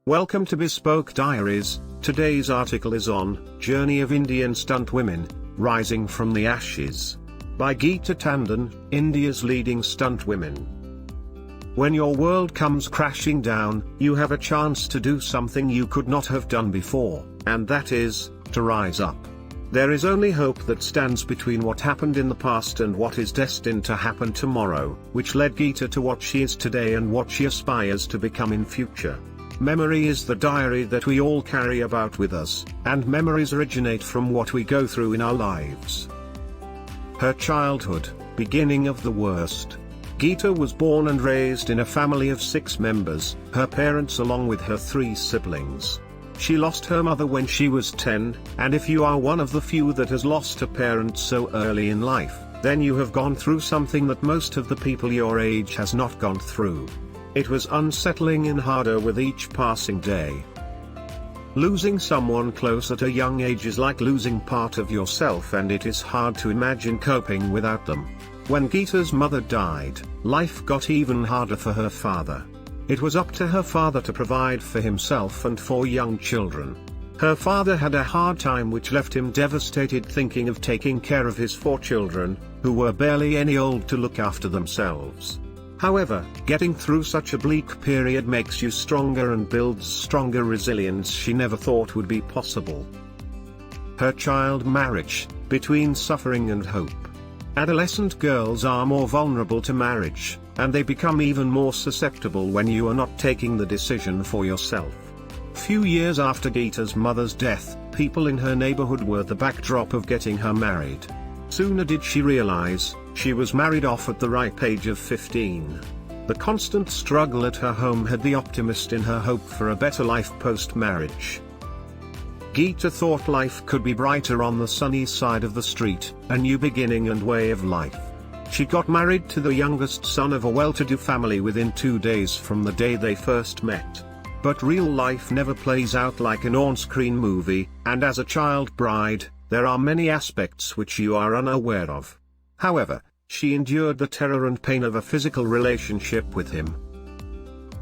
Welcome to Bespoke Diaries. Today's article is on Journey of Indian Stuntwomen, Rising from the Ashes, by Geeta Tandon, India's leading stuntwomen. When your world comes crashing down, you have a chance to do something you could not have done before, and that is, to rise up. There is only hope that stands between what happened in the past and what is destined to happen tomorrow, which led Geeta to what she is today and what she aspires to become in future. Memory is the diary that we all carry about with us, and memories originate from what we go through in our lives. Her childhood, beginning of the worst. Geeta was born and raised in a family of 6 members, her parents along with her 3 siblings. She lost her mother when she was 10, and if you are one of the few that has lost a parent so early in life, then you have gone through something that most of the people your age has not gone through. It was unsettling and harder with each passing day. Losing someone close at a young age is like losing part of yourself, and it is hard to imagine coping without them. When Geeta's mother died, life got even harder for her father. It was up to her father to provide for himself and 4 young children. Her father had a hard time, which left him devastated, thinking of taking care of his 4 children, who were barely any old to look after themselves. However, getting through such a bleak period makes you stronger and builds stronger resilience she never thought would be possible. Her child marriage, between suffering and hope. Adolescent girls are more vulnerable to marriage, and they become even more susceptible when you are not taking the decision for yourself. Few years after Geeta's mother's death, people in her neighborhood were the backdrop of getting her married. Sooner did she realize, she was married off at the ripe age of 15. The constant struggle at her home had the optimist in her hope for a better life post-marriage. Geeta thought life could be brighter on the sunny side of the street, a new beginning and way of life. She got married to the youngest son of a well-to-do family within 2 days from the day they first met. But real life never plays out like an on-screen movie, and as a child bride, there are many aspects which you are unaware of. However, she endured the terror and pain of a physical relationship with him.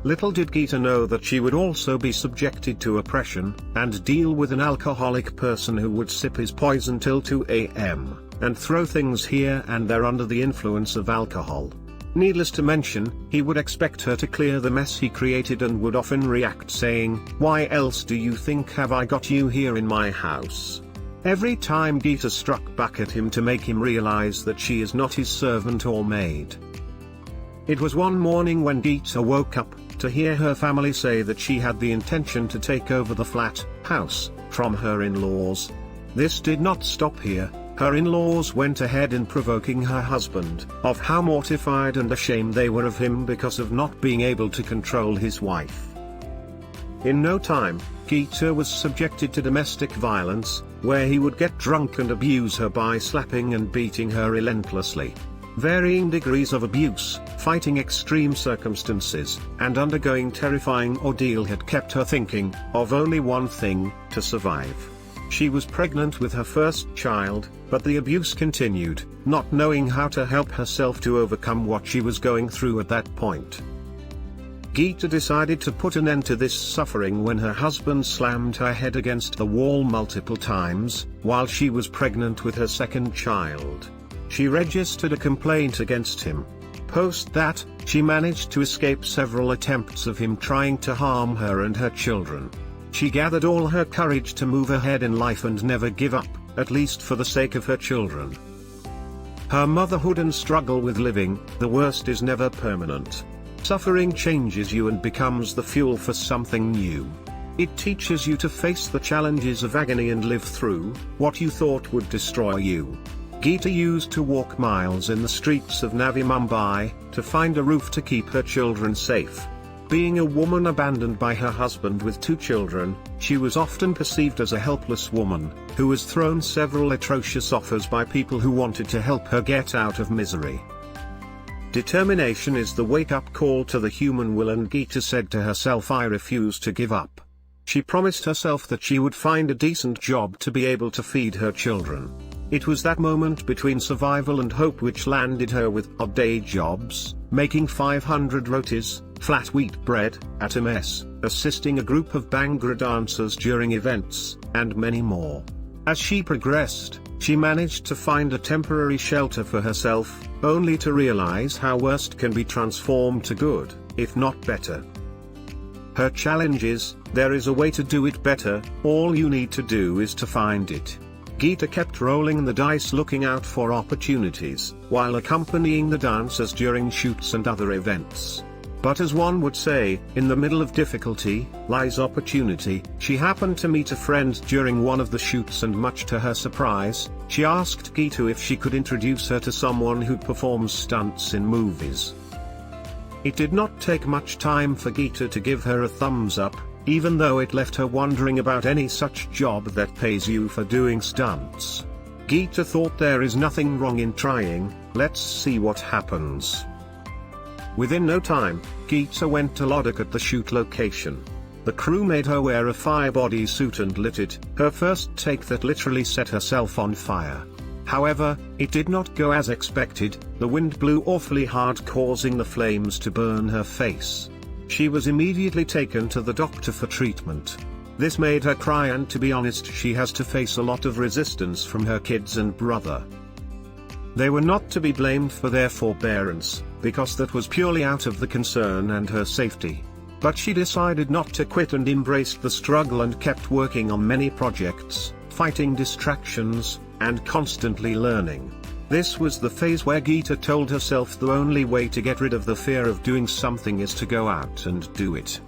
Little did Geeta know that she would also be subjected to oppression, and deal with an alcoholic person who would sip his poison till 2 a.m., and throw things here and there under the influence of alcohol. Needless to mention, he would expect her to clear the mess he created and would often react saying, "Why else do you think have I got you here in my house?" Every time Geeta struck back at him to make him realize that she is not his servant or maid. It was one morning when Geeta woke up, to hear her family say that she had the intention to take over the flat, house, from her in-laws. This did not stop here. Her in-laws went ahead in provoking her husband, of how mortified and ashamed they were of him because of not being able to control his wife. In no time, Geeta was subjected to domestic violence, where he would get drunk and abuse her by slapping and beating her relentlessly. Varying degrees of abuse, fighting extreme circumstances, and undergoing terrifying ordeal had kept her thinking of only one thing: to survive. She was pregnant with her first child, but the abuse continued, not knowing how to help herself to overcome what she was going through at that point. Geeta decided to put an end to this suffering when her husband slammed her head against the wall multiple times, while she was pregnant with her second child. She registered a complaint against him. Post that, she managed to escape several attempts of him trying to harm her and her children. She gathered all her courage to move ahead in life and never give up, at least for the sake of her children. Her motherhood and struggle with living, the worst is never permanent. Suffering changes you and becomes the fuel for something new. It teaches you to face the challenges of agony and live through what you thought would destroy you. Geeta used to walk miles in the streets of Navi Mumbai, to find a roof to keep her children safe. Being a woman abandoned by her husband with 2 children, she was often perceived as a helpless woman, who was thrown several atrocious offers by people who wanted to help her get out of misery. Determination is the wake-up call to the human will, and Geeta said to herself, "I refuse to give up." She promised herself that she would find a decent job to be able to feed her children. It was that moment between survival and hope which landed her with odd day jobs, making 500 rotis, flat wheat bread, at a mess, assisting a group of Bhangra dancers during events, and many more. As she progressed, she managed to find a temporary shelter for herself, only to realize how worst can be transformed to good, if not better. Her challenge is, there is a way to do it better, all you need to do is to find it. Geeta kept rolling the dice, looking out for opportunities, while accompanying the dancers during shoots and other events. But as one would say, in the middle of difficulty, lies opportunity. She happened to meet a friend during one of the shoots, and much to her surprise, she asked Geeta if she could introduce her to someone who performs stunts in movies. It did not take much time for Geeta to give her a thumbs up, even though it left her wondering about any such job that pays you for doing stunts. Geeta thought, there is nothing wrong in trying, let's see what happens. Within no time, Geeta went to Ladakh at the shoot location. The crew made her wear a fire bodysuit and lit it, her first take that literally set herself on fire. However, it did not go as expected. The wind blew awfully hard, causing the flames to burn her face. She was immediately taken to the doctor for treatment. This made her cry, and to be honest, she has to face a lot of resistance from her kids and brother. They were not to be blamed for their forbearance, because that was purely out of the concern and her safety. But she decided not to quit and embraced the struggle and kept working on many projects, fighting distractions, and constantly learning. This was the phase where Geeta told herself the only way to get rid of the fear of doing something is to go out and do it.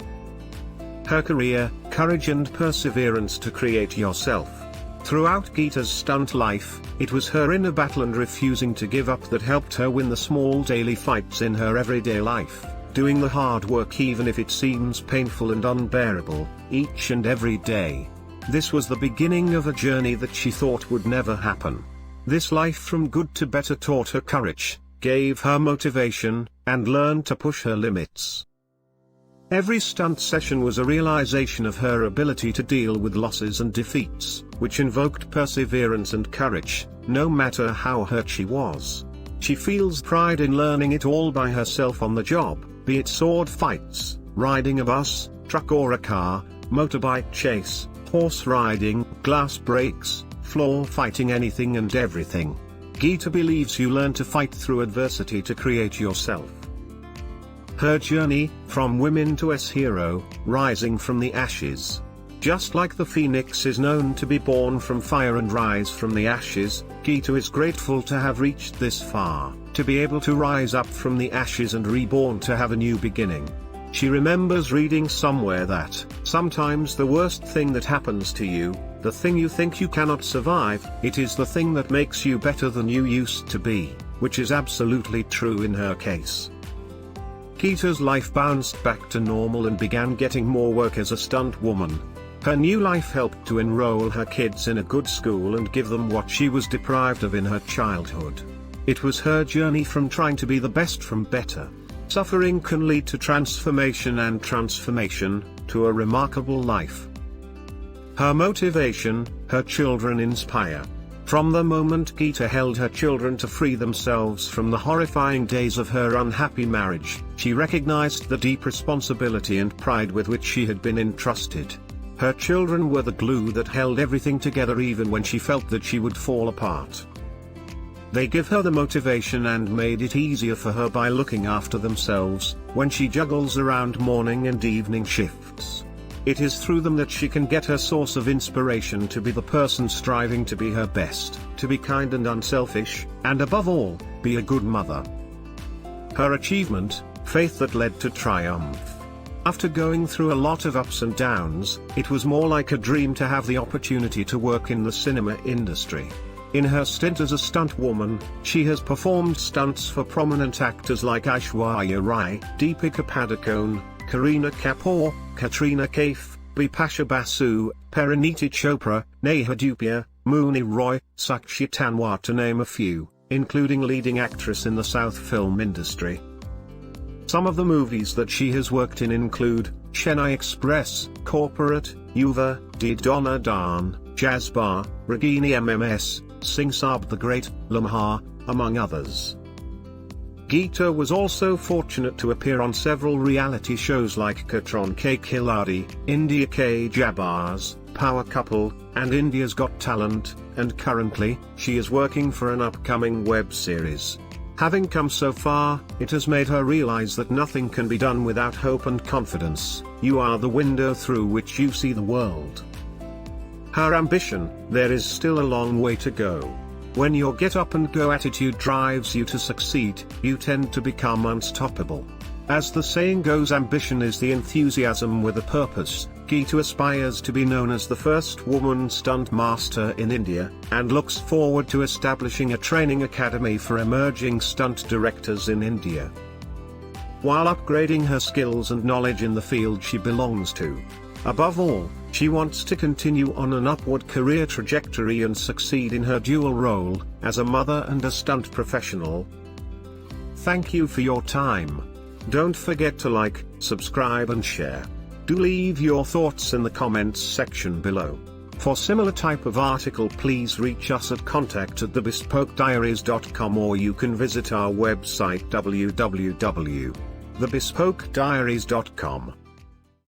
Her career, courage and perseverance to create yourself. Throughout Geeta's stunt life, it was her inner battle and refusing to give up that helped her win the small daily fights in her everyday life, doing the hard work even if it seems painful and unbearable, each and every day. This was the beginning of a journey that she thought would never happen. This life from good to better taught her courage, gave her motivation, and learned to push her limits. Every stunt session was a realization of her ability to deal with losses and defeats, which invoked perseverance and courage, no matter how hurt she was. She feels pride in learning it all by herself on the job, be it sword fights, riding a bus, truck or a car, motorbike chase, horse riding, glass breaks, floor fighting, anything and everything. Geeta believes you learn to fight through adversity to create yourself. Her journey, from women to S-hero, rising from the ashes. Just like the phoenix is known to be born from fire and rise from the ashes, Geeta is grateful to have reached this far, to be able to rise up from the ashes and reborn to have a new beginning. She remembers reading somewhere that, sometimes the worst thing that happens to you, the thing you think you cannot survive, it is the thing that makes you better than you used to be, which is absolutely true in her case. Geeta's life bounced back to normal and began getting more work as a stunt woman. Her new life helped to enroll her kids in a good school and give them what she was deprived of in her childhood. It was her journey from trying to be the best from better. Suffering can lead to transformation, and transformation, to a remarkable life. Her motivation, her children inspire. From the moment Geeta held her children to free themselves from the horrifying days of her unhappy marriage, she recognized the deep responsibility and pride with which she had been entrusted. Her children were the glue that held everything together even when she felt that she would fall apart. They give her the motivation and made it easier for her by looking after themselves, when she juggles around morning and evening shifts. It is through them that she can get her source of inspiration to be the person striving to be her best, to be kind and unselfish, and above all, be a good mother. Her achievement, faith that led to triumph. After going through a lot of ups and downs, it was more like a dream to have the opportunity to work in the cinema industry. In her stint as a stunt woman, she has performed stunts for prominent actors like Aishwarya Rai, Deepika Padukone, Kareena Kapoor, Katrina Kaif, Bipasha Basu, Parineeti Chopra, Neha Dupia, Mooni Roy, Sakshi Tanwar, to name a few, including leading actress in the South film industry. Some of the movies that she has worked in include Chennai Express, Corporate, Yuva, Di Donna Dan, Jazbar, Ragini MMS, Singh Sab the Great, Lamha, among others. Geeta was also fortunate to appear on several reality shows like Katron Ke Khiladi, India Ke Jabars, Power Couple, and India's Got Talent, and currently, she is working for an upcoming web series. Having come so far, it has made her realize that nothing can be done without hope and confidence. You are the window through which you see the world. Her ambition: there is still a long way to go. When your get-up-and-go attitude drives you to succeed, you tend to become unstoppable. As the saying goes, ambition is the enthusiasm with a purpose. Geeta aspires to be known as the first woman stunt master in India, and looks forward to establishing a training academy for emerging stunt directors in India, while upgrading her skills and knowledge in the field she belongs to. Above all, she wants to continue on an upward career trajectory and succeed in her dual role, as a mother and a stunt professional. Thank you for your time. Don't forget to like, subscribe and share. Do leave your thoughts in the comments section below. For similar type of article, please reach us at contact@thebespokediaries.com, or you can visit our website www.thebespokediaries.com.